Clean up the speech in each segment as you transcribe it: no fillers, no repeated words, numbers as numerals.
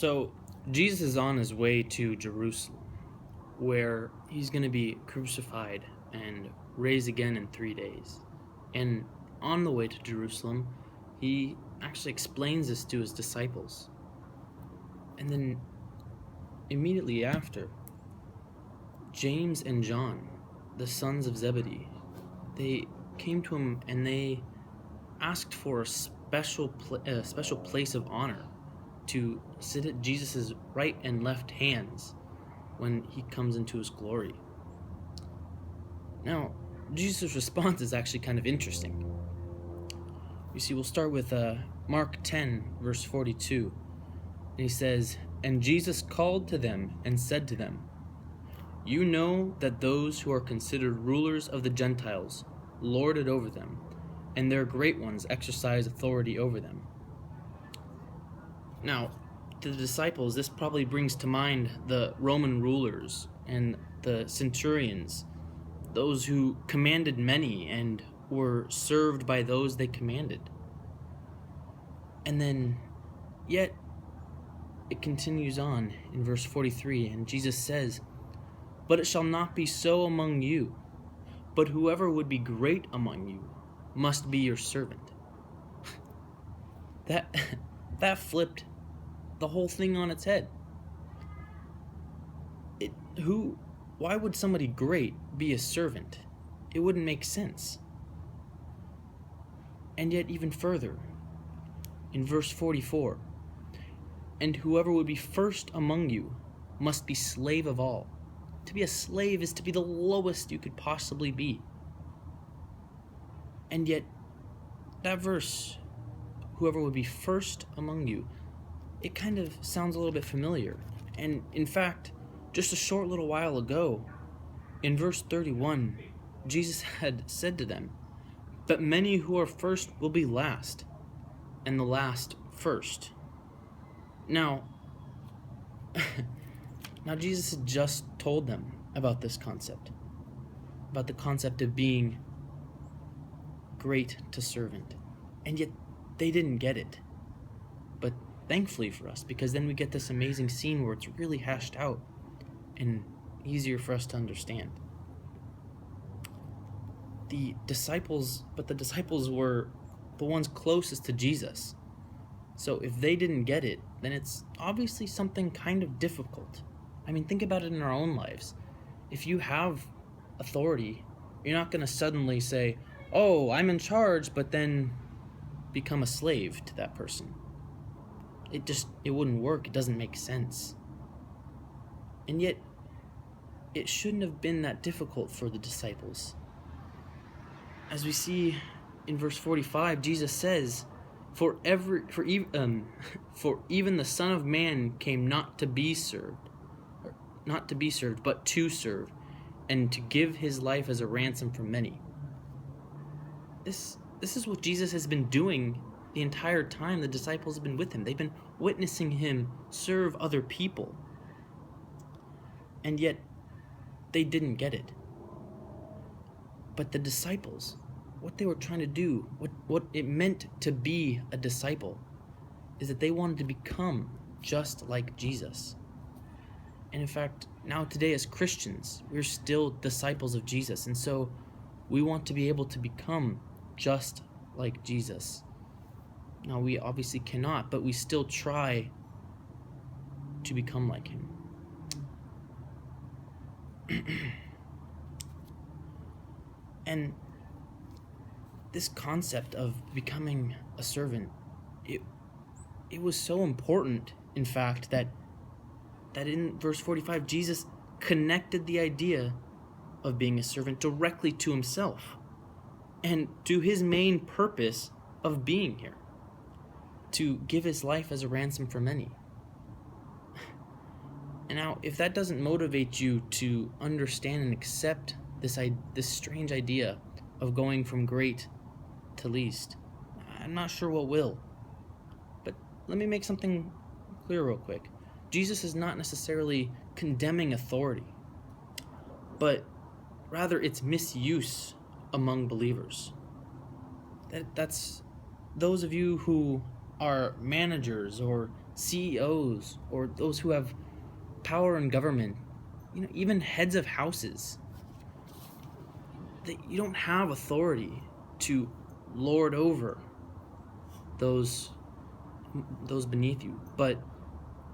So, Jesus is on his way to Jerusalem, where he's going to be crucified and raised again in 3 days. And on the way to Jerusalem, he actually explains this to his disciples. And then immediately after, James and John, the sons of Zebedee, they came to him and they asked for a special place of honor to sit at Jesus' right and left hands when he comes into his glory. Now, Jesus' response is actually kind of interesting. You see, we'll start with Mark 10, verse 42. And he says, "And Jesus called to them and said to them, 'You know that those who are considered rulers of the Gentiles lord it over them, and their great ones exercise authority over them.'" Now, to the disciples, this probably brings to mind the Roman rulers and the centurions, those who commanded many and were served by those they commanded. And then, yet, it continues on in verse 43, and Jesus says, "But it shall not be so among you, but whoever would be great among you must be your servant." That flipped the whole thing on its head. Why would somebody great be a servant? It wouldn't make sense. And yet even further, in verse 44, "And whoever would be first among you must be slave of all." To be a slave is to be the lowest you could possibly be. And yet, that verse, "whoever would be first among you," it kind of sounds a little bit familiar. And in fact, just a short little while ago, in verse 31, Jesus had said to them, "But many who are first will be last, and the last first." Now, Jesus had just told them about this concept, about the concept of being great to servant, and yet they didn't get it. But thankfully for us, because then we get this amazing scene where it's really hashed out and easier for us to understand. The disciples were the ones closest to Jesus. So if they didn't get it, then it's obviously something kind of difficult. I mean, think about it in our own lives. If you have authority, you're not going to suddenly say, "Oh, I'm in charge," but then become a slave to that person. It wouldn't work. It doesn't make sense. And yet, it shouldn't have been that difficult for the disciples. As we see in verse 45, Jesus says, For even the Son of Man came not to be served, but to serve, and to give his life as a ransom for many." This is what Jesus has been doing the entire time the disciples have been with him. They've been witnessing him serve other people. And yet, they didn't get it. But the disciples, what they were trying to do, what it meant to be a disciple, is that they wanted to become just like Jesus. And in fact, now today as Christians, we're still disciples of Jesus. And so we want to be able to become just like Jesus. Now, we obviously cannot, but we still try to become like him. And this concept of becoming a servant, it was so important, in fact, that in verse 45, Jesus connected the idea of being a servant directly to himself and to his main purpose of being here, to give his life as a ransom for many. And now, if that doesn't motivate you to understand and accept this strange idea of going from great to least, I'm not sure what will. But let me make something clear real quick. Jesus is not necessarily condemning authority, but rather its misuse among believers. That's those of you who are managers or CEOs or those who have power in government, even heads of houses. You don't have authority to lord over those beneath you, but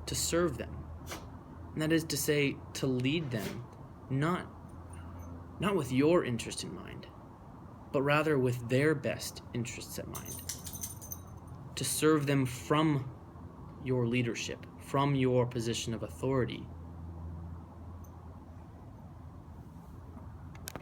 to serve them. And that is to say, to lead them, not with your interest in mind, but rather with their best interests at mind. To serve them from your leadership, from your position of authority,